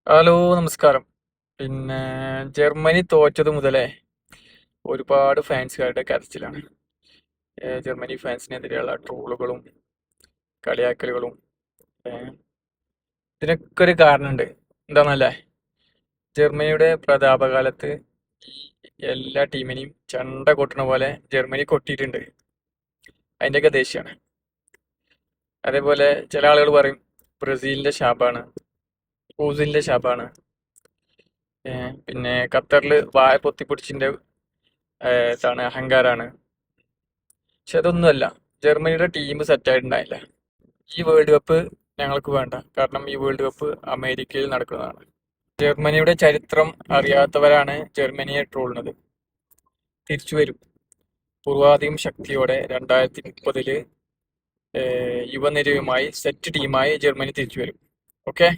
Hello, നമസ്കാരം. പിന്നെ Germany തോറ്റത് മുതലേ ഒരുപാട് ഫാൻസുകാരുടെ കരച്ചിലാണ്. ജർമ്മനി ഫാൻസിനെതിരെയുള്ള ട്രോളുകളും കളിയാക്കലുകളും. ഏഹ്, ഇതിനൊക്കെ ഒരു കാരണമുണ്ട്. എന്താന്നല്ലേ, ജർമ്മനിയുടെ പ്രതാപകാലത്ത് ഈ എല്ലാ ടീമിനെയും ചെണ്ട കൊട്ടണ പോലെ ജർമ്മനി കൊട്ടിയിട്ടുണ്ട്. അതിൻ്റെയൊക്കെ ദേഷ്യമാണ്. അതേപോലെ ചില ആളുകൾ പറയും ബ്രസീലിന്റെ ശാപാണ്, ഊസിലിന്റെ ശാപാണ്. പിന്നെ ഖത്തറിൽ വായ പൊത്തിപ്പിടിച്ചിന്റെ ഇതാണ്, അഹങ്കാരാണ്. പക്ഷെ അതൊന്നുമല്ല. ജർമ്മനിയുടെ ടീം സെറ്റായിട്ടുണ്ടായില്ല. ഈ വേൾഡ് കപ്പ് ഞങ്ങൾക്ക് വേണ്ട, കാരണം ഈ വേൾഡ് കപ്പ് അമേരിക്കയിൽ നടക്കുന്നതാണ്. ജർമ്മനിയുടെ ചരിത്രം അറിയാത്തവരാണ് ജർമ്മനിയെ ട്രോളുന്നത്. തിരിച്ചു വരും, പൂർവാധികം ശക്തിയോടെ 2030 യുവനിരയുമായി സെറ്റ് ടീമായി ജർമ്മനി തിരിച്ചു വരും. ഓക്കെ.